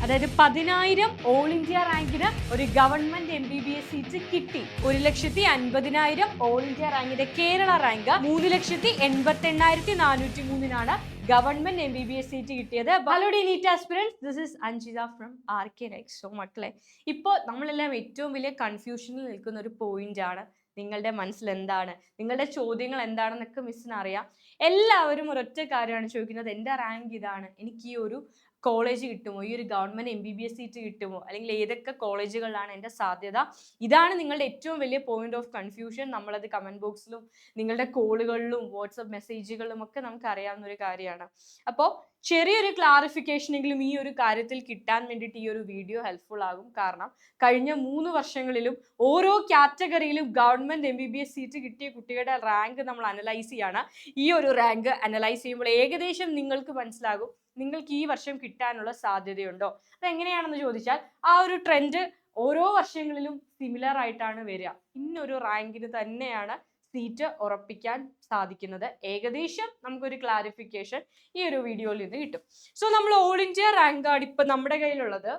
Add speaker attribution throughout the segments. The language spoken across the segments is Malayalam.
Speaker 1: അതായത് 10,000 ഓൾ ഇന്ത്യ റാങ്കിന് ഒരു ഗവൺമെന്റ് MBBS സീറ്റ് കിട്ടി. 1,50,000 ഓൾ ഇന്ത്യ റാങ്കിന്റെ Kerala rank 3,88,403 government MBBS seat കിട്ടിയത്. Hello the NEET aspirants, this is Anjitha from RK. So മക്കളെ, ഇപ്പോൾ നമ്മളെല്ലാം ഏറ്റവും വലിയ കൺഫ്യൂഷനിൽ നിൽക്കുന്ന ഒരു പോയിന്റ് ആണ്. നിങ്ങളുടെ മനസ്സിൽ എന്താണ്, നിങ്ങളുടെ ചോദ്യങ്ങൾ എന്താണെന്നൊക്കെ മിസ്സിന് അറിയാം. എല്ലാവരും ഒരൊറ്റ കാര്യമാണ് ചോദിക്കുന്നത്, എൻ്റെ റാങ്ക് ഇതാണ്, എനിക്ക് ഈ ഒരു കോളേജ് കിട്ടുമോ, ഈ ഒരു ഗവൺമെന്റ് MBBS സീറ്റ് കിട്ടുമോ, അല്ലെങ്കിൽ ഏതൊക്കെ കോളേജുകളിലാണ് എൻ്റെ സാധ്യത? ഇതാണ് നിങ്ങളുടെ ഏറ്റവും വലിയ പോയിന്റ് ഓഫ് കൺഫ്യൂഷൻ. നമ്മളത് കമന്റ് ബോക്സിലും നിങ്ങളുടെ കോളുകളിലും വാട്സപ്പ് മെസ്സേജുകളിലും ഒക്കെ നമുക്ക് അറിയാവുന്ന ഒരു കാര്യമാണ്. അപ്പോൾ ചെറിയൊരു ക്ലാരിഫിക്കേഷനെങ്കിലും ഈ ഒരു കാര്യത്തിൽ കിട്ടാൻ വേണ്ടിയിട്ട് ഈ ഒരു വീഡിയോ ഹെൽപ്ഫുൾ ആകും. കാരണം കഴിഞ്ഞ 3 വർഷങ്ങളിലും ഓരോ കാറ്റഗറിയിലും ഗവൺമെന്റ് MBBS സീറ്റ് കിട്ടിയ കുട്ടികളുടെ റാങ്ക് നമ്മൾ അനലൈസ് ചെയ്യാണ്. ഈ ഒരു റാങ്ക് അനലൈസ് ചെയ്യുമ്പോൾ ഏകദേശം നിങ്ങൾക്ക് മനസ്സിലാകും നിങ്ങൾക്ക് ഈ വർഷം കിട്ടാനുള്ള സാധ്യതയുണ്ടോ. അതെങ്ങനെയാണെന്ന് ചോദിച്ചാൽ, ആ ഒരു ട്രെൻഡ് ഓരോ വർഷങ്ങളിലും സിമിലർ ആയിട്ടാണ് വരിക. ഇന്നൊരു റാങ്കിന് തന്നെയാണ് സീറ്റ് ഉറപ്പിക്കാൻ സാധിക്കുന്നത്. ഏകദേശം നമുക്കൊരു ക്ലാരിഫിക്കേഷൻ ഈ ഒരു വീഡിയോയിൽ നിന്ന് കിട്ടും. സോ നമ്മൾ ഓൾ ഇന്ത്യ റാങ്കാണ് ഇപ്പൊ നമ്മുടെ കയ്യിലുള്ളത്.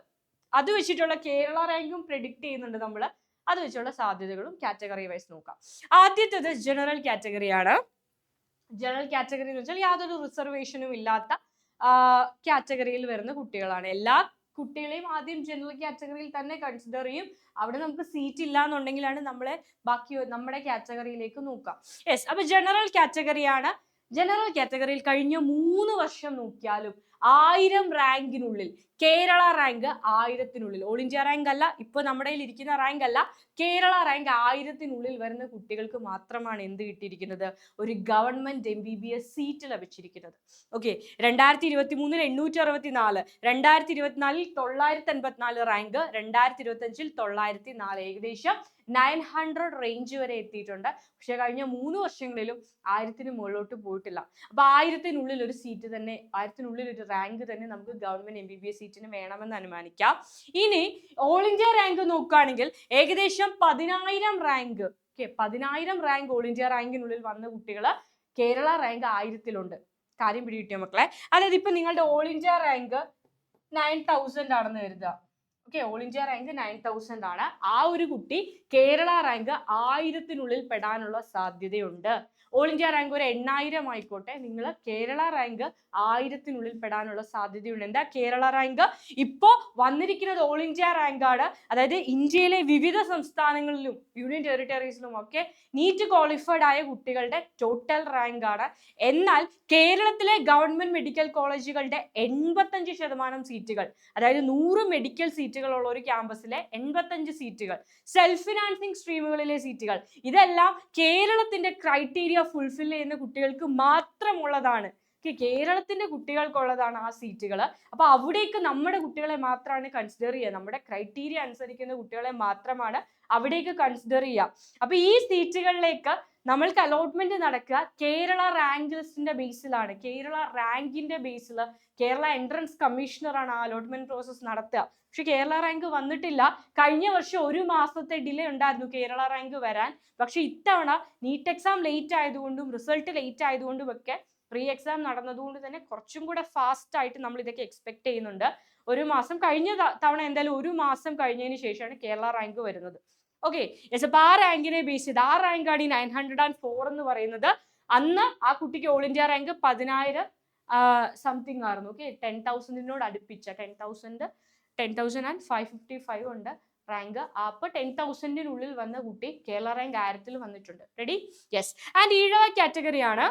Speaker 1: അത് വെച്ചിട്ടുള്ള കേരള റാങ്കും പ്രെഡിക്റ്റ് ചെയ്യുന്നുണ്ട് നമ്മൾ. അത് വെച്ചുള്ള സാധ്യതകളും കാറ്റഗറി വൈസ് നോക്കാം. ആദ്യത്തേത് ജനറൽ കാറ്റഗറിയാണ്. ജനറൽ കാറ്റഗറി എന്ന് വെച്ചാൽ യാതൊരു റിസർവേഷനും ഇല്ലാത്ത കാറ്റഗറിയിൽ വരുന്ന കുട്ടികളാണ്. എല്ലാ കുട്ടികളെയും ആദ്യം ജനറൽ കാറ്റഗറിയിൽ തന്നെ കൺസിഡർ ചെയ്യും. അവിടെ നമുക്ക് സീറ്റ് ഇല്ല എന്നുണ്ടെങ്കിലാണ് നമ്മളെ ബാക്കി നമ്മുടെ കാറ്റഗറിയിലേക്ക് നോക്കാം. യെസ്, അപ്പൊ ജനറൽ കാറ്റഗറിയാണ്. ജനറൽ കാറ്റഗറിയിൽ കഴിഞ്ഞ 3 വർഷം നോക്കിയാലും 1000 റാങ്കിനുള്ളിൽ, കേരള റാങ്ക് 1000-നുള്ളിൽ, ഓൾ ഇന്ത്യ റാങ്ക് അല്ല, ഇപ്പൊ നമ്മുടെ കയ്യിൽ ഇരിക്കുന്ന റാങ്ക് അല്ല, കേരള റാങ്ക് 1000-നുള്ളിൽ വരുന്ന കുട്ടികൾക്ക് മാത്രമാണ് എന്ത് കിട്ടിയിരിക്കുന്നത്, ഒരു ഗവൺമെന്റ് MBBS സീറ്റ് ലഭിച്ചിരിക്കുന്നത്. ഓക്കെ, 2023 864, 2024 984 റാങ്ക്, 2025 904, ഏകദേശം 900 റേഞ്ച് വരെ എത്തിയിട്ടുണ്ട്. പക്ഷെ കഴിഞ്ഞ 3 വർഷങ്ങളിലും 1000-ന് മുകളിലോട്ട് പോയിട്ടില്ല. അപ്പൊ 1000-നുള്ളിൽ ഒരു സീറ്റ് തന്നെ, 1000-നുള്ളിൽ ഒരു റാങ്ക് തന്നെ നമുക്ക് ഗവൺമെന്റ് MBBS സീറ്റിന് വേണമെന്ന് അനുമാനിക്കാം. ഇനി ഓൾ ഇന്ത്യ റാങ്ക് നോക്കുകയാണെങ്കിൽ ഏകദേശം 10,000 റാങ്ക്, 10,000 റാങ്ക് ഓൾ ഇന്ത്യ റാങ്കിനുള്ളിൽ വന്ന കുട്ടികൾ കേരള റാങ്ക് 1000-ലുണ്ട്. കാര്യം പിടികിട്ടിയോ മക്കളെ? അതായത് ഇപ്പൊ നിങ്ങളുടെ ഓൾ ഇന്ത്യ റാങ്ക് 9,000 ആണെന്ന് കരുതുക. ഓക്കെ, ഓൾ ഇന്ത്യ റാങ്ക് 9,000 ആണ്. ആ ഒരു കുട്ടി കേരള റാങ്ക് 1000-നുള്ളിൽ പെടാനുള്ള സാധ്യതയുണ്ട്. ഓൾ ഇന്ത്യ റാങ്ക് ഒരു 8,000 ആയിക്കോട്ടെ, നിങ്ങൾ കേരള റാങ്ക് 1000-നുള്ളിൽ പെടാനുള്ള സാധ്യതയുണ്ട്. എന്താ കേരള റാങ്ക്? ഇപ്പോ വന്നിരിക്കുന്നത് ഓൾ ഇന്ത്യ റാങ്ക് ആണ്. അതായത് ഇന്ത്യയിലെ വിവിധ സംസ്ഥാനങ്ങളിലും യൂണിയൻ ടെറിട്ടറീസിലും ഒക്കെ നീറ്റ് ക്വാളിഫൈഡ് ആയ കുട്ടികളുടെ ടോട്ടൽ റാങ്ക് ആണ്. എന്നാൽ കേരളത്തിലെ ഗവൺമെന്റ് മെഡിക്കൽ കോളേജുകളുടെ 85% സീറ്റുകൾ, അതായത് 100 മെഡിക്കൽ സീറ്റുകൾ ഉള്ള ഒരു ക്യാമ്പസിലെ 85 സീറ്റുകൾ, സെൽഫ് ഫിനാൻസിങ് സ്ട്രീമുകളിലെ സീറ്റുകൾ, ഇതെല്ലാം കേരളത്തിന്റെ ക്രൈറ്റീരിയ ഫുൾഫിൽ ചെയ്യുന്ന കുട്ടികൾക്ക് മാത്രമുള്ളതാണ്. കേരളത്തിന്റെ കുട്ടികൾക്കുള്ളതാണ് ആ സീറ്റുകൾ. അപ്പൊ അവിടേക്ക് നമ്മുടെ കുട്ടികളെ മാത്രമാണ് കൺസിഡർ ചെയ്യുക. നമ്മുടെ ക്രൈറ്റീരിയ അനുസരിക്കുന്ന കുട്ടികളെ മാത്രമാണ് അവിടേക്ക് കൺസിഡർ ചെയ്യുക. അപ്പൊ ഈ സീറ്റുകളിലേക്ക് നമ്മൾക്ക് അലോട്ട്മെന്റ് നടക്കുക കേരള റാങ്ക് ലിസ്റ്റിന്റെ ബേസിലാണ്. കേരള റാങ്കിന്റെ ബേസിൽ കേരള എൻട്രൻസ് കമ്മീഷണറാണ് ആ അലോട്ട്മെന്റ് പ്രോസസ് നടത്തുക. പക്ഷെ കേരള റാങ്ക് വന്നിട്ടില്ല. കഴിഞ്ഞ വർഷം 1 മാസത്തെ ഡിലേ ഉണ്ടായിരുന്നു കേരള റാങ്ക് വരാൻ. പക്ഷെ ഇത്തവണ നീറ്റ് എക്സാം ലേറ്റ് ആയതുകൊണ്ടും റിസൾട്ട് ലേറ്റ് ആയതുകൊണ്ടും ഒക്കെ പ്രീ എക്സാം നടന്നതുകൊണ്ട് തന്നെ കുറച്ചും കൂടെ ഫാസ്റ്റ് ആയിട്ട് നമ്മൾ ഇതൊക്കെ എക്സ്പെക്ട് ചെയ്യുന്നുണ്ട്. 1 മാസം കഴിഞ്ഞ തവണ എന്തായാലും 1 മാസം കഴിഞ്ഞതിന് ശേഷമാണ് കേരള റാങ്ക് വരുന്നത്. ഓക്കെ, അപ്പൊ ആ റാങ്കിനെ ബേസ് ചെയ്ത്, ആ റാങ്കാണ് ഈ 904 എന്ന് പറയുന്നത്. അന്ന് ആ കുട്ടിക്ക് ഓൾ ഇന്ത്യ റാങ്ക് 10,000 സംതിങ് ആയിരുന്നു. ഓക്കെ, 10,000-നോട് അടുപ്പിച്ച 10,555 ഉണ്ട് റാങ്ക്. അപ്പൊ 10,000-നുള്ളിൽ വന്ന കുട്ടി കേരള റാങ്ക് 1000-ൽ വന്നിട്ടുണ്ട്. റെഡി? യെസ്. ആൻഡ് ഈഴവ കാറ്റഗറിയാണ്.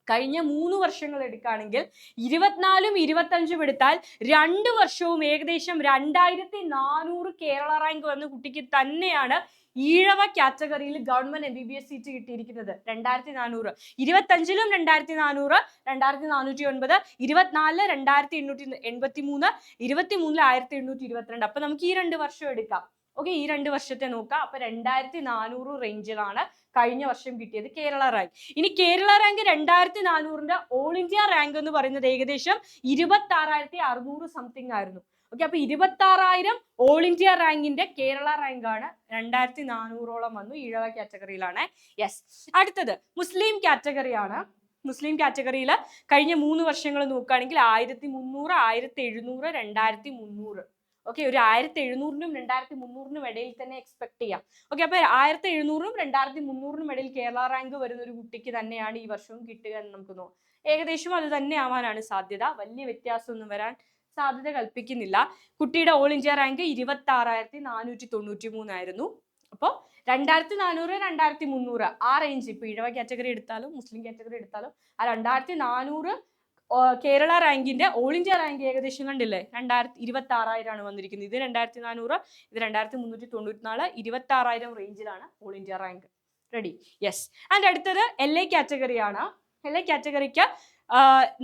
Speaker 1: കഴിഞ്ഞ 3 വർഷങ്ങൾ എടുക്കുകയാണെങ്കിൽ 24-ഉം 25-ഉം എടുത്താൽ 2 വർഷവും ഏകദേശം 2,400 കേരള റാങ്ക് വന്ന കുട്ടിക്ക് തന്നെയാണ് ഈഴവ കാറ്റഗറിയിൽ ഗവൺമെന്റ് MBBS സീറ്റ് കിട്ടിയിരിക്കുന്നത്. 2,400, 25-ലും 2,400, 2,409, 24-ല് 2,883, 23-ല് 1,822. അപ്പൊ നമുക്ക് ഈ 2 വർഷം എടുക്കാം. ഓക്കെ, ഈ 2 വർഷത്തെ നോക്കാം. അപ്പൊ 2,400 റേഞ്ചിലാണ് കഴിഞ്ഞ വർഷം കിട്ടിയത് കേരള റാങ്ക്. ഇനി കേരള റാങ്ക് 2,400-ന്റെ ഓൾ ഇന്ത്യ റാങ്ക് എന്ന് പറയുന്നത് ഏകദേശം 26,600 സംതിങ് ആയിരുന്നു. ഓക്കെ, അപ്പൊ 26,000 ഓൾ ഇന്ത്യ റാങ്കിന്റെ കേരള റാങ്ക് ആണ് 2,400-ഓളം വന്നു. ഈഴവ കാറ്റഗറിയിലാണ്. യെസ്. അടുത്തത് മുസ്ലിം കാറ്റഗറിയാണ്. മുസ്ലിം കാറ്റഗറിയിൽ കഴിഞ്ഞ 3 വർഷങ്ങൾ നോക്കുകയാണെങ്കിൽ 1300, 1700, 2300. ഓക്കെ, ഒരു 1700-നും 2300-നും ഇടയിൽ തന്നെ എക്സ്പെക്ട് ചെയ്യാം. ഓക്കെ, അപ്പൊ 1700-നും 2300-നും ഇടയിൽ കേരള റാങ്ക് വരുന്ന ഒരു കുട്ടിക്ക് തന്നെയാണ് ഈ വർഷവും കിട്ടുക എന്ന് നമുക്ക് തോന്നും. ഏകദേശം അത് തന്നെ ആവാനാണ് സാധ്യത. വലിയ വ്യത്യാസമൊന്നും വരാൻ സാധ്യത കൽപ്പിക്കുന്നില്ല. കുട്ടിയുടെ ഓൾ ഇന്ത്യ റാങ്ക് 26,493 ആയിരുന്നു. അപ്പോൾ 2400, 2300 ആ റേഞ്ച്, ഇപ്പൊ ഇഴവ കാറ്റഗറി എടുത്താലും മുസ്ലിം കാറ്റഗറി എടുത്താലും ആ 2400 കേരള റാങ്കിന്റെ ഓൾ ഇന്ത്യ റാങ്ക് ഏകദേശം കണ്ടില്ലേ, 26,000 വന്നിരിക്കുന്നത്. ഇത് 2400, ഇത് 2394, 26,000 റേഞ്ചിലാണ് all India rank. Ready? Yes. And അടുത്തത് LA കാറ്റഗറിയാണ്. LA കാറ്റഗറിക്ക്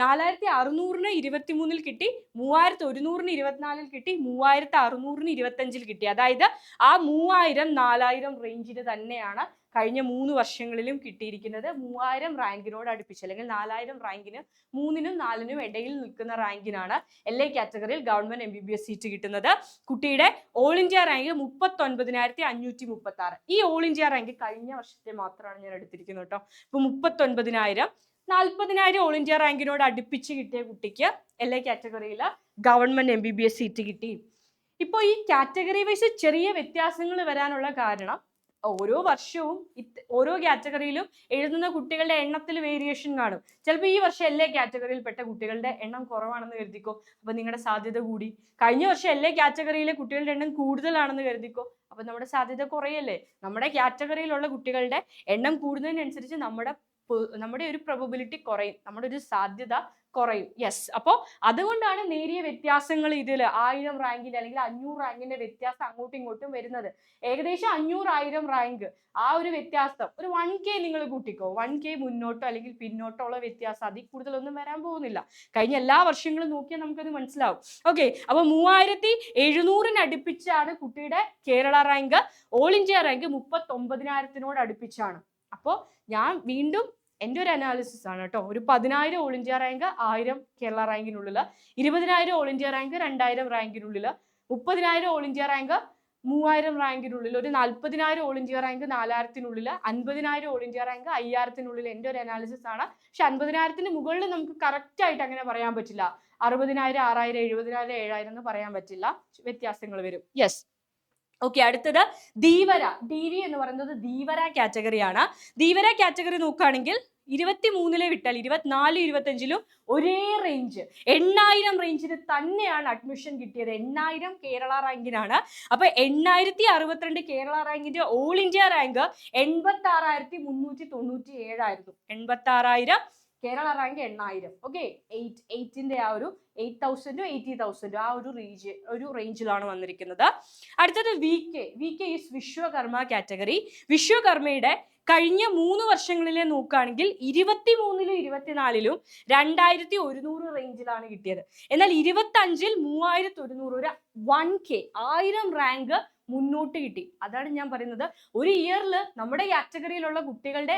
Speaker 1: 4600-ന് 23-ൽ കിട്ടി, 3100-ന് 24-ൽ കിട്ടി, 3600-ന് 25-ൽ കിട്ടി. അതായത് ആ 3000, 4000 റേഞ്ചിന് തന്നെയാണ് കഴിഞ്ഞ 3 വർഷങ്ങളിലും കിട്ടിയിരിക്കുന്നത്. 3000 റാങ്കിനോട് അടുപ്പിച്ച്, അല്ലെങ്കിൽ 4000 റാങ്കിന് 3-നും 4-നും ഇടയിൽ നിൽക്കുന്ന റാങ്കിനാണ് LA കാറ്റഗറിയിൽ ഗവൺമെന്റ് MBBS സീറ്റ് കിട്ടുന്നത്. കുട്ടിയുടെ ഓൾ ഇന്ത്യ റാങ്ക് 39,536. ഈ ഓൾ ഇന്ത്യ റാങ്ക് കഴിഞ്ഞ വർഷത്തെ മാത്രമാണ് ഞാൻ എടുത്തിരിക്കുന്നത് കേട്ടോ. ഇപ്പൊ 39,000, 40,000 ഓൾ ഇന്ത്യ റാങ്കിനോട് അടുപ്പിച്ച് കിട്ടിയ കുട്ടിക്ക് LA കാറ്റഗറിയിൽ ഗവൺമെന്റ് MBBS സീറ്റ് കിട്ടി. ഇപ്പോൾ ഈ കാറ്റഗറി വൈസ് ചെറിയ വ്യത്യാസങ്ങൾ വരാനുള്ള കാരണം ഓരോ വർഷവും ഓരോ കാറ്റഗറിയിലും എഴുതുന്ന കുട്ടികളുടെ എണ്ണത്തിൽ വേരിയേഷൻ കാണും. ചിലപ്പോൾ ഈ വർഷം LA കാറ്റഗറിയിൽപ്പെട്ട കുട്ടികളുടെ എണ്ണം കുറവാണെന്ന് കരുതിക്കോ, അപ്പൊ നിങ്ങളുടെ സാധ്യത കൂടി. കഴിഞ്ഞ വർഷം LA കാറ്റഗറിയിലെ കുട്ടികളുടെ എണ്ണം കൂടുതലാണെന്ന് കരുതിക്കോ, അപ്പൊ നമ്മുടെ സാധ്യത കുറയല്ലേ. നമ്മുടെ കാറ്റഗറിയിലുള്ള കുട്ടികളുടെ എണ്ണം കൂടുന്നതിനനുസരിച്ച് നമ്മുടെ ഒരു പ്രോബബിലിറ്റി കുറയും, നമ്മുടെ ഒരു സാധ്യത കുറയും. യെസ്. അപ്പോൾ അതുകൊണ്ടാണ് നേരിയ വ്യത്യാസങ്ങൾ ഇതിൽ 1000 റാങ്കിന്റെ അല്ലെങ്കിൽ 500 റാങ്കിന്റെ വ്യത്യാസം അങ്ങോട്ടും ഇങ്ങോട്ടും വരുന്നത്. ഏകദേശം 500-1000 റാങ്ക് ആ ഒരു വ്യത്യാസം, ഒരു 1K നിങ്ങൾ കൂട്ടിക്കോ. 1K മുന്നോട്ടോ അല്ലെങ്കിൽ പിന്നോട്ടോ ഉള്ള വ്യത്യാസം, അതിൽ കൂടുതലൊന്നും വരാൻ പോകുന്നില്ല. കഴിഞ്ഞ എല്ലാ വർഷങ്ങളും നോക്കിയാൽ നമുക്കത് മനസ്സിലാവും. ഓക്കെ, അപ്പൊ 3700-ന് അടുപ്പിച്ചാണ് കുട്ടിയുടെ Kerala rank. All India rank 39,000-നോട് അടുപ്പിച്ചാണ്. അപ്പോൾ ഞാൻ വീണ്ടും എൻ്റെ ഒരു അനാലിസിസ് ആണ് കേട്ടോ. ഒരു 10,000 ഓൾ ഇന്ത്യ റാങ്ക് 1000 കേരള റാങ്കിനുള്ളിൽ, 20,000 ഓൾ ഇന്ത്യ റാങ്ക് 2000 റാങ്കിനുള്ളിൽ, 30,000 ഓൾ ഇന്ത്യ റാങ്ക് 3000 റാങ്കിനുള്ളിൽ, ഒരു 40,000 ഓൾ ഇന്ത്യ റാങ്ക് 4000-നുള്ളിൽ, 50,000 ഓൾ ഇന്ത്യ റാങ്ക് 5000-നുള്ളിൽ എൻ്റെ ഒരു അനാലിസിസ് ആണ്. പക്ഷെ 50,000-ന് മുകളിൽ നമുക്ക് കറക്റ്റ് ആയിട്ട് അങ്ങനെ പറയാൻ പറ്റില്ല. 60,000, 6000, 70,000, 7000 എന്ന് പറയാൻ പറ്റില്ല, വ്യത്യാസങ്ങൾ വരും. യെസ്. ഓക്കെ, അടുത്തത് ധീവര. DV എന്ന് പറയുന്നത് ധീവര കാറ്റഗറിയാണ്. ധീവര കാറ്റഗറി നോക്കുകയാണെങ്കിൽ 23-ലെ വിട്ടാൽ 24, 25-ലും ഒരേ റേഞ്ച് 8,000 റേഞ്ചിന് തന്നെയാണ് അഡ്മിഷൻ കിട്ടിയത്. 8,000 കേരള റാങ്കിനാണ്. അപ്പൊ 8,062 കേരള റാങ്കിന്റെ ഓൾ ഇന്ത്യ റാങ്ക് 86,397 ആയിരുന്നു. 86,000 കേരള റാങ്ക് 8,000. ഓക്കെ, 8ന്റെ ആ ഒരു 8,000 80,000 ആ ഒരു റേഞ്ചിലാണ് വന്നിരിക്കുന്നത്. അടുത്തത് VK ഈസ് വിശ്വകർമ്മ കാറ്റഗറി. വിശ്വകർമ്മയുടെ കഴിഞ്ഞ 3 വർഷങ്ങളിലെ നോക്കുകയാണെങ്കിൽ 23-ലും 24-ലും 2,100 റേഞ്ചിലാണ് കിട്ടിയത്. എന്നാൽ 25-ൽ 3,100, ഒരു 1K 1000 റാങ്ക് മുന്നോട്ട് കിട്ടി. അതാണ് ഞാൻ പറയുന്നത്, ഒരു ഇയറിൽ നമ്മുടെ കാറ്റഗറിയിലുള്ള കുട്ടികളുടെ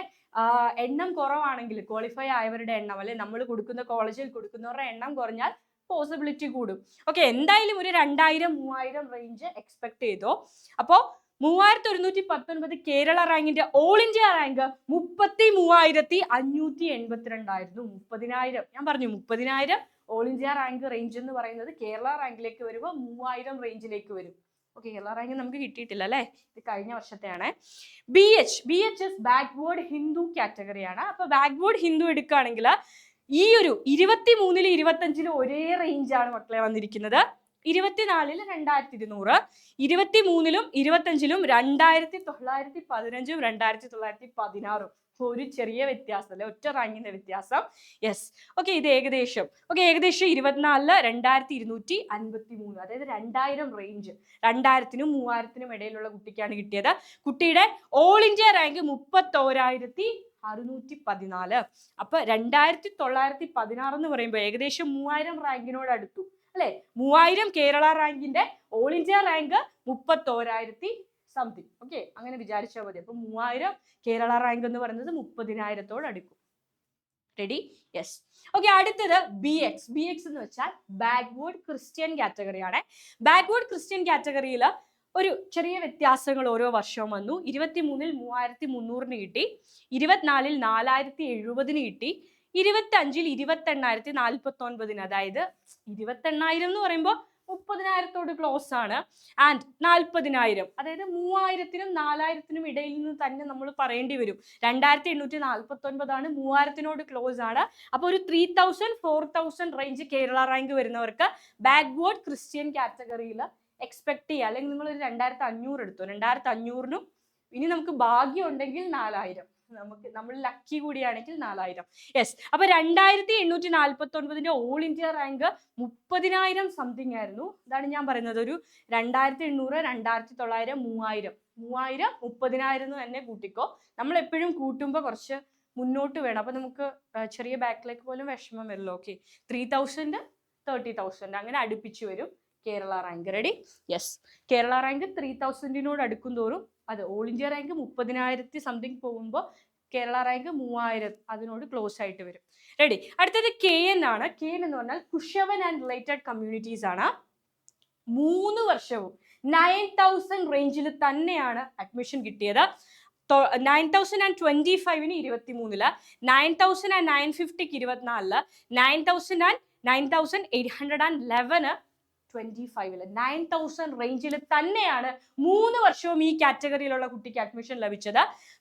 Speaker 1: എണ്ണം കുറവാണെങ്കിൽ, ക്വാളിഫൈ ആയവരുടെ എണ്ണം, അല്ലെ നമ്മൾ കൊടുക്കുന്ന കോളേജിൽ കൊടുക്കുന്നവരുടെ എണ്ണം കുറഞ്ഞാൽ പോസിബിലിറ്റി കൂടും. ഓക്കെ, എന്തായാലും ഒരു 2,000-3,000 റേഞ്ച് എക്സ്പെക്ട് ചെയ്തോ. അപ്പോൾ 3,119 കേരള റാങ്കിന്റെ ഓൾ ഇന്ത്യ റാങ്ക് 33,582 ആയിരുന്നു. 30,000 ഞാൻ പറഞ്ഞു, 30,000 ഓൾ ഇന്ത്യ റാങ്ക് റേഞ്ച് എന്ന് പറയുന്നത് കേരള റാങ്കിലേക്ക് വരുമ്പോൾ 3,000 റേഞ്ചിലേക്ക് വരും. ഓക്കെ, കേരള റാങ്ക് നമുക്ക് കിട്ടിയിട്ടില്ല അല്ലേ, ഇത് കഴിഞ്ഞ വർഷത്തെയാണ്. BH ബാക്ക്വേർഡ് ഹിന്ദു കാറ്റഗറിയാണ്. അപ്പൊ ബാക്ക്വേർഡ് ഹിന്ദു എടുക്കുകയാണെങ്കിൽ ഈ ഒരു 23-ലും 25-ലും ഒരേ റേഞ്ചാണ് മക്കളെ വന്നിരിക്കുന്നത്. 24-ൽ 2,200, 23-ലും 25-ലും 2,915, 2,916. ഒരു ചെറിയ വ്യത്യാസം അല്ലെ, ഒറ്റ റാങ്കിന്റെ വ്യത്യാസം. യെസ്. ഓക്കെ, ഇത് ഏകദേശം 24-ൽ 2,253, അതായത് 2,000 റേഞ്ച്, 2,000-നും 3,000-നും ഇടയിലുള്ള കുട്ടിക്കാണ് കിട്ടിയത്. കുട്ടിയുടെ ഓൾ ഇന്ത്യ റാങ്ക് 31,614. അപ്പൊ 2,916 എന്ന് പറയുമ്പോൾ ഏകദേശം 3,000 റാങ്കിനോട് അടുത്തു അല്ലെ. 3,000 കേരള റാങ്കിന്റെ all India rank 31,000 something. Okay, അങ്ങനെ വിചാരിച്ചാൽ മതി. അപ്പൊ 3,000 കേരള റാങ്ക് എന്ന് പറയുന്നത് 30,000-തോട് അടുക്കും. റെഡി? യെസ്. ഓക്കെ, അടുത്തത് BX എന്ന് വെച്ചാൽ ബാക്ക്വേർഡ് ക്രിസ്ത്യൻ കാറ്റഗറിയാണ്. ബാക്ക്വേർഡ് ക്രിസ്ത്യൻ കാറ്റഗറിയിൽ ഒരു ചെറിയ വ്യത്യാസങ്ങൾ ഓരോ വർഷവും വന്നു. 23-ൽ 3,300-ന് കിട്ടി, 24-ൽ 4,070-ന് കിട്ടി, 25-ൽ 28,049, അതായത് 28,000 എന്ന് പറയുമ്പോൾ 30,000 ക്ലോസ് ആണ്. ആൻഡ് 40,000, അതായത് 3,000-നും 4,000-നും ഇടയിൽ നിന്ന് തന്നെ നമ്മൾ പറയേണ്ടി വരും. 2,849 ആണ്, 3,000-നോട് ക്ലോസ് ആണ്. അപ്പോൾ ഒരു 3,000 4,000 റേഞ്ച് കേരള റാങ്ക് വരുന്നവർക്ക് ബാക്ക്വേർഡ് ക്രിസ്ത്യൻ കാറ്റഗറിയിൽ എക്സ്പെക്ട് ചെയ്യുക. അല്ലെങ്കിൽ നിങ്ങൾ ഒരു 2,500 എടുത്തു, 2,500-നും ഇനി നമുക്ക് ഭാഗ്യം ഉണ്ടെങ്കിൽ 4,000, നമ്മൾ ലക്കി കൂടിയാണെങ്കിൽ 4,000. യെസ്, അപ്പൊ 2,849-ന്റെ ഓൾ ഇന്ത്യ റാങ്ക് 30,000 സംതിങ് ആയിരുന്നു. ഇതാണ് ഞാൻ പറയുന്നത്, ഒരു 2,800, 2,900, 3,000, 30,000 എന്ന് തന്നെ കൂട്ടിക്കോ. നമ്മൾ എപ്പോഴും കൂട്ടുമ്പോൾ കുറച്ച് മുന്നോട്ട് വേണം, അപ്പൊ നമുക്ക് ചെറിയ ബാക്കിലേക്ക് പോലും വിഷമം വരില്ല. ഓക്കെ, 3,000, 30,000 അങ്ങനെ അടുപ്പിച്ചു വരും Kerala rank. Ready? Yes, Kerala rank 3,000-നോട് അടുക്കും തോറും അത് ഓൾ ഇന്ത്യ റാങ്ക് 30,000 സംതിങ് പോകുമ്പോൾ കേരള റാങ്ക് 3,000 അതിനോട് ക്ലോസ് ആയിട്ട് വരും. റെഡി? അടുത്തത് KN ആണ്. KN എന്ന് പറഞ്ഞാൽ കുഷവൻ ആൻഡ് റിലേറ്റഡ് കമ്മ്യൂണിറ്റീസ് ആണ്. 3 വർഷവും 9,000 റേഞ്ചിൽ തന്നെയാണ് അഡ്മിഷൻ കിട്ടിയത്. 9,025-ന് 23-ല്, 9,950-ക്ക് 24-ല്, 9,811-ന് 25-ല്, 9,000 റേഞ്ചിൽ തന്നെയാണ് 3 വർഷവും ഈ കാറ്റഗറിയിലുള്ള കുട്ടിക്ക് അഡ്മിഷൻ ലഭിച്ചത്.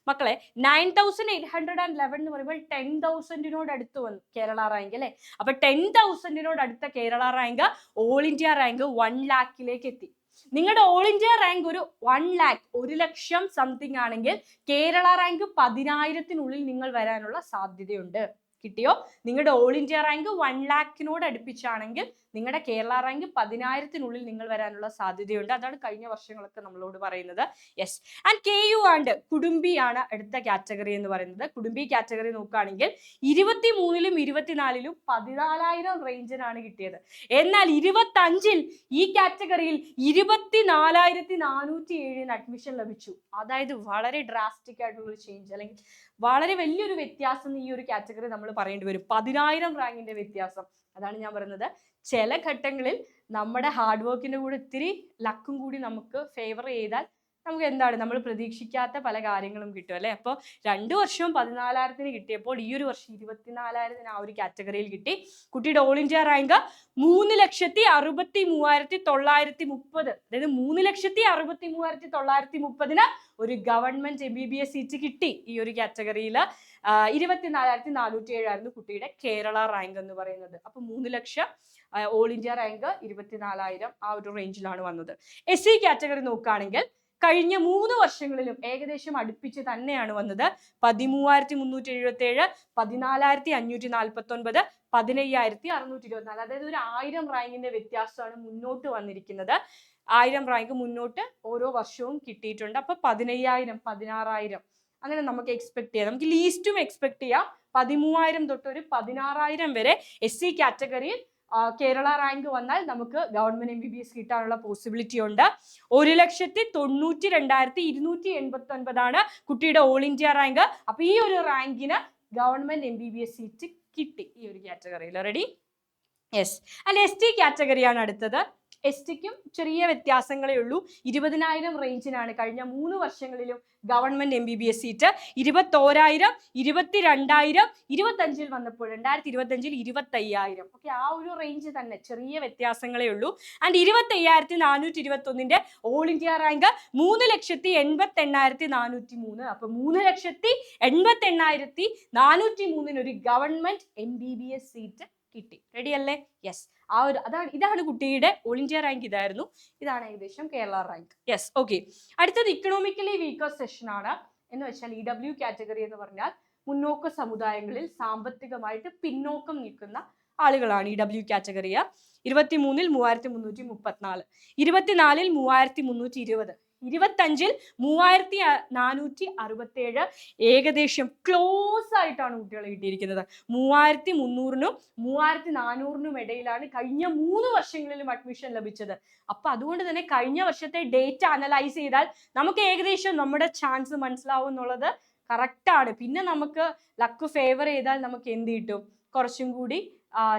Speaker 1: മക്കളെ, 9,811 എന്ന് പറയുമ്പോൾ 10,000-നോട് അടുത്ത് വന്നു കേരള റാങ്ക് അല്ലെ. അപ്പൊ 10,000-നോട് അടുത്ത Kerala rank all India rank 1 lakhലേക്ക് എത്തി. നിങ്ങളുടെ ഓൾ ഇന്ത്യ റാങ്ക് ഒരു 1 lakh, 1,00,000 സംതിങ് ആണെങ്കിൽ കേരള റാങ്ക് 10,000-നുള്ളിൽ നിങ്ങൾ വരാനുള്ള സാധ്യതയുണ്ട്. കിട്ടിയോ? നിങ്ങളുടെ ഓൾ ഇന്ത്യ റാങ്ക് 1 lakhനോട് അടുപ്പിച്ചാണെങ്കിൽ നിങ്ങളുടെ കേരള റാങ്ക് 10,000-നുള്ളിൽ നിങ്ങൾ വരാനുള്ള സാധ്യതയുണ്ട്. അതാണ് കഴിഞ്ഞ വർഷങ്ങളൊക്കെ നമ്മളോട് പറയുന്നത്. യെസ്. ആൻഡ് KU ആൻഡ് കുടുംബിയാണ് അടുത്ത കാറ്റഗറി എന്ന് പറയുന്നത്. കുടുംബി കാറ്റഗറി നോക്കുകയാണെങ്കിൽ 23-ലും 24-ലും 14,000 റേഞ്ചിനാണ് കിട്ടിയത്. എന്നാൽ 25-ൽ ഈ കാറ്റഗറിയിൽ 24,407-ന് അഡ്മിഷൻ ലഭിച്ചു. അതായത് വളരെ ഡ്രാസ്റ്റിക് ആയിട്ടുള്ള ഒരു ചേഞ്ച്, അല്ലെങ്കിൽ വളരെ വലിയൊരു വ്യത്യാസം ഈ ഒരു കാറ്റഗറി നമ്മൾ പറയേണ്ടി വരും. 10,000 റാങ്കിന്റെ വ്യത്യാസം. അതാണ് ഞാൻ പറയുന്നത്, ചില ഘട്ടങ്ങളിൽ നമ്മുടെ ഹാർഡ് വർക്കിന്റെ കൂടെ ഇത്തിരി ലക്കും കൂടി നമുക്ക് ഫേവർ ചെയ്താൽ നമുക്ക് എന്താണ്, നമ്മൾ പ്രതീക്ഷിക്കാത്ത പല കാര്യങ്ങളും കിട്ടും അല്ലെ. അപ്പോൾ 2 വർഷവും 14,000-ന് കിട്ടിയപ്പോൾ ഈ ഒരു വർഷം 24,000-ന് ആ ഒരു കാറ്റഗറിയിൽ കിട്ടി. കുട്ടിയുടെ ഓൾ ഇന്ത്യ റാങ്ക് 3,63,930, അതായത് 3,63,930-ന് ഒരു ഗവൺമെന്റ് MBBS സീറ്റ് കിട്ടി ഈ ഒരു കാറ്റഗറിയിൽ. 24,407 ആയിരുന്നു കുട്ടിയുടെ കേരള റാങ്ക് എന്ന് പറയുന്നത്. അപ്പൊ 3 ലക്ഷം ഓൾ ഇന്ത്യ റാങ്ക് 24,000 ആ ഒരു റേഞ്ചിലാണ് വന്നത്. SC കാറ്റഗറി നോക്കുകയാണെങ്കിൽ കഴിഞ്ഞ 3 വർഷങ്ങളിലും ഏകദേശം അടുപ്പിച്ച് തന്നെയാണ് വന്നത്. 13,377, 14,549, 15,624, അതായത് ഒരു 1000 റാങ്കിന്റെ വ്യത്യാസമാണ് മുന്നോട്ട് വന്നിരിക്കുന്നത്. 1000 റാങ്ക് മുന്നോട്ട് ഓരോ വർഷവും കിട്ടിയിട്ടുണ്ട്. അപ്പൊ 15,000, 16,000 അങ്ങനെ നമുക്ക് എക്സ്പെക്ട് ചെയ്യാം. നമുക്ക് ലീസ്റ്റും എക്സ്പെക്ട് ചെയ്യാം. 13,000 തൊട്ട് ഒരു 16,000 വരെ SC കാറ്റഗറിയിൽ കേരള റാങ്ക് വന്നാൽ നമുക്ക് ഗവൺമെന്റ് MBBS കിട്ടാനുള്ള പോസിബിലിറ്റി ഉണ്ട്. 1,92,289 കുട്ടിയുടെ ഓൾ ഇന്ത്യ റാങ്ക്. അപ്പൊ ഈ ഒരു റാങ്കിന് ഗവൺമെന്റ് MBBS സീറ്റ് കിട്ടി ഈ ഒരു കാറ്റഗറിയിൽ. റെഡി? യെസ്. ആൻഡ് ST കാറ്റഗറിയാണ് അടുത്തത്. STക്കും ചെറിയ വ്യത്യാസങ്ങളേ ഉള്ളൂ. 20,000 റേഞ്ചിനാണ് കഴിഞ്ഞ 3 വർഷങ്ങളിലും ഗവൺമെന്റ് MBBS സീറ്റ്. 21,000, 22,000, 25-ൽ വന്നപ്പോൾ 2025-ൽ 25,000. ഓക്കെ, ആ ഒരു റേഞ്ച് തന്നെ, ചെറിയ വ്യത്യാസങ്ങളേ ഉള്ളൂ. ആൻഡ് 25,421-ന്റെ ഓൾ ഇന്ത്യ റാങ്ക് 3,88,403. അപ്പൊ 3,88,403-ന് ഒരു ഗവൺമെന്റ് MBBS സീറ്റ് കിട്ടി. റെഡി അല്ലേ? യെസ്. ഇതാണ് കുട്ടിയുടെ ഓൾ ഇന്ത്യ റാങ്ക്. ഇതായിരുന്നു. ഇതാണ് ഏകദേശം കേരള റാങ്ക്. യെസ്. ഓക്കെ. അടുത്തത് ഇക്കണോമിക്കലി വീക്കർ സെഷൻ ആണ്. എന്ന് വെച്ചാൽ EW കാറ്റഗറി എന്ന് പറഞ്ഞാൽ മുന്നോക്ക സമുദായങ്ങളിൽ സാമ്പത്തികമായിട്ട് പിന്നോക്കം നിൽക്കുന്ന ആളുകളാണ് EW കാറ്റഗറിയ. 23-ൽ 3,334, 24-ൽ 3,320, 25-ൽ 3,467. ഏകദേശം ക്ലോസ് ആയിട്ടാണ് കുട്ടികളെ കിട്ടിയിരിക്കുന്നത്. 3,300-നും 3,400-നും ഇടയിലാണ് കഴിഞ്ഞ 3 വർഷങ്ങളിലും അഡ്മിഷൻ ലഭിച്ചത്. അപ്പൊ അതുകൊണ്ട് തന്നെ കഴിഞ്ഞ വർഷത്തെ ഡേറ്റ അനലൈസ് ചെയ്താൽ നമുക്ക് ഏകദേശം നമ്മുടെ ചാൻസ് മനസ്സിലാവും എന്നുള്ളത് കറക്റ്റ് ആണ്. പിന്നെ നമുക്ക് ലക്ക് ഫേവർ ചെയ്താൽ നമുക്ക് എന്ത് കിട്ടും, കുറച്ചും കൂടി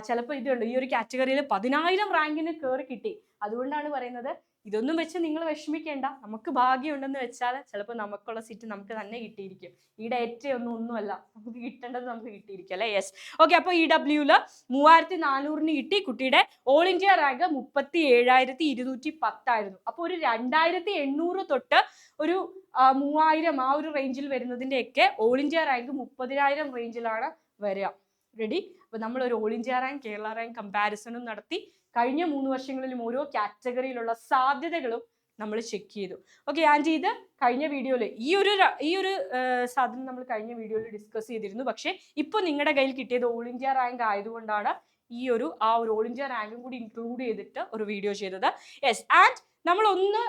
Speaker 1: ചിലപ്പോൾ ഇതുണ്ട്. ഈ ഒരു കാറ്റഗറിയിൽ 10,000 റാങ്കിന് കയറി കിട്ടി. അതുകൊണ്ടാണ് പറയുന്നത് ഇതൊന്നും വെച്ച് നിങ്ങൾ വിഷമിക്കേണ്ട. നമുക്ക് ഭാഗ്യമുണ്ടെന്ന് വെച്ചാൽ ചിലപ്പോൾ നമുക്കുള്ള സീറ്റ് നമുക്ക് തന്നെ കിട്ടിയിരിക്കും. ഈ ഡേറ്റ ഒന്നുമല്ല, നമുക്ക് കിട്ടേണ്ടത് നമുക്ക് കിട്ടിയിരിക്കും അല്ലേ. Yes, okay. അപ്പോൾ EWയിൽ 3400 കിട്ടി. കുട്ടിയുടെ ഓൾ ഇന്ത്യ റാങ്ക് 37,210 ആയിരുന്നു. അപ്പോൾ ഒരു 2800 തൊട്ട് ഒരു 3000 ആ ഒരു റേഞ്ചിൽ വരുന്നതിൻ്റെയൊക്കെ ഓൾ ഇന്ത്യ റാങ്ക് 30,000 റേഞ്ചിലാണ് വരിക. റെഡി? അപ്പോൾ നമ്മൾ ഒരു all India rank Kerala rank കമ്പാരിസണും നടത്തി കഴിഞ്ഞ 3 വർഷങ്ങളിലും ഓരോ കാറ്റഗറിയിലുള്ള സാധ്യതകളും നമ്മൾ ചെക്ക് ചെയ്തു. ഓക്കെ ആൻഡ് ഇത് കഴിഞ്ഞ വീഡിയോയിൽ ഈ ഒരു സാധനം നമ്മൾ കഴിഞ്ഞ വീഡിയോയിൽ ഡിസ്കസ് ചെയ്തിരുന്നു. പക്ഷേ ഇപ്പോൾ നിങ്ങളുടെ കയ്യിൽ കിട്ടിയത് ഓൾ ഇന്ത്യ റാങ്ക് ആയതുകൊണ്ടാണ് ആ ഒരു ഓൾ ഇന്ത്യ റാങ്കും കൂടി ഇൻക്ലൂഡ് ചെയ്തിട്ട് ഒരു വീഡിയോ ചെയ്തത്. യെസ്, ആൻഡ് നമ്മൾ ഒന്ന്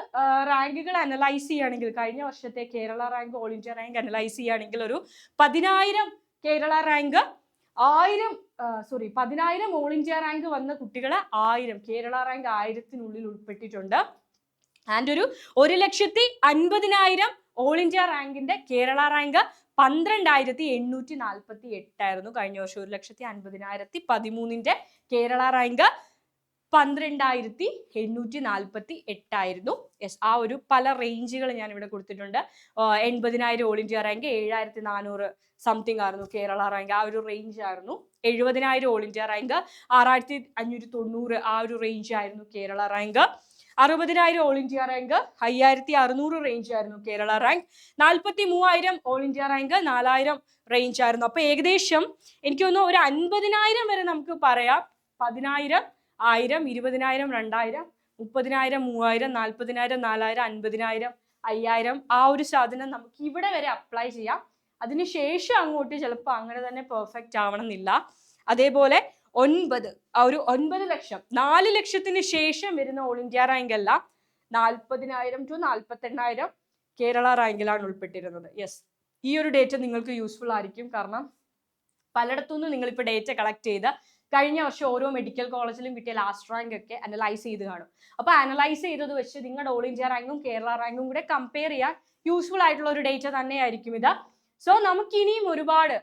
Speaker 1: റാങ്കുകൾ അനലൈസ് ചെയ്യുകയാണെങ്കിൽ കഴിഞ്ഞ വർഷത്തെ Kerala rank all India rank analyse ചെയ്യുകയാണെങ്കിൽ ഒരു 10,000 Kerala rank 10,000 all India rank വന്ന കുട്ടികളെ 1000 കേരള റാങ്ക് 1000-നുള്ളിൽ ഉൾപ്പെട്ടിട്ടുണ്ട്. ആൻഡ് ഒരു 1,50,000 ഓൾ ഇന്ത്യ റാങ്കിന്റെ കേരള റാങ്ക് 12,848 ആയിരുന്നു കഴിഞ്ഞ വർഷം. 1,50,013 കേരള റാങ്ക് 12,848 ആയിരുന്നു. യെസ്, ആ ഒരു പല റേഞ്ചുകൾ ഞാൻ ഇവിടെ കൊടുത്തിട്ടുണ്ട്. 80,000 ഓൾ ഇന്ത്യ റാങ്ക് 7,400 സംതിങ് ആയിരുന്നു കേരള റാങ്ക്, ആ ഒരു റേഞ്ച് ആയിരുന്നു. 70,000 ഓൾ ഇന്ത്യ റാങ്ക് 6,590 ആ ഒരു റേഞ്ച് ആയിരുന്നു Kerala rank. 60,000 all India rank 5,600 range ആയിരുന്നു Kerala rank. 43,000 all India rank 4,000 range ആയിരുന്നു. അപ്പൊ ഏകദേശം എനിക്ക് തോന്നുന്നു ഒരു 50,000 വരെ നമുക്ക് പറയാം. 10,000, 1,000, 20,000, 2,000, 30,000, 3,000, 40,000, 4,000, 50,000, 5,000 ആ ഒരു സാധനം നമുക്ക് ഇവിടെ വരെ അപ്ലൈ ചെയ്യാം. അതിനുശേഷം അങ്ങോട്ട് ചിലപ്പോൾ അങ്ങനെ തന്നെ പെർഫെക്റ്റ് ആവണമെന്നില്ല. അതേപോലെ 9 ലക്ഷം 4 ലക്ഷത്തിന് ശേഷം വരുന്ന ഓൾ ഇന്ത്യ റാങ്ക് അല്ല, 40,000 to 48,000 കേരള റാങ്കിലാണ് ഉൾപ്പെട്ടിരുന്നത്. യെസ്, ഈ ഒരു ഡേറ്റ നിങ്ങൾക്ക് യൂസ്ഫുൾ ആയിരിക്കും. കാരണം പലയിടത്തുനിന്നും നിങ്ങളിപ്പോൾ ഡേറ്റ കളക്ട് ചെയ്ത് കഴിഞ്ഞ വർഷം ഓരോ മെഡിക്കൽ കോളേജിലും കിട്ടിയ ലാസ്റ്റ് റാങ്ക് ഒക്കെ അനലൈസ് ചെയ്ത് കാണും. അപ്പോൾ അനലൈസ് ചെയ്തത് വെച്ച് നിങ്ങളുടെ ഓൾ ഇന്ത്യ റാങ്കും കേരള റാങ്കും കൂടെ കമ്പയർ ചെയ്യാൻ യൂസ്ഫുൾ ആയിട്ടുള്ള ഒരു ഡേറ്റ തന്നെയായിരിക്കും ഇത്. സോ നമുക്ക് ഇനിയും ഒരുപാട്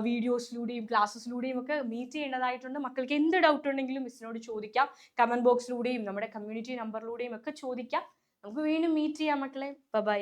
Speaker 1: വീഡിയോസിലൂടെയും ക്ലാസ്സസിലൂടെയും ഒക്കെ മീറ്റ് ചെയ്യേണ്ടതായിട്ടുണ്ട്. മക്കൾക്ക് എന്ത് ഡൗട്ട് ഉണ്ടെങ്കിലും മിസ്സിനോട് ചോദിക്കാം. കമന്റ് ബോക്സിലൂടെയും നമ്മുടെ കമ്മ്യൂണിറ്റി നമ്പറിലൂടെയും ഒക്കെ ചോദിക്കാം. നമുക്ക് വീണ്ടും മീറ്റ് ചെയ്യാം മക്കളെ. ബൈ.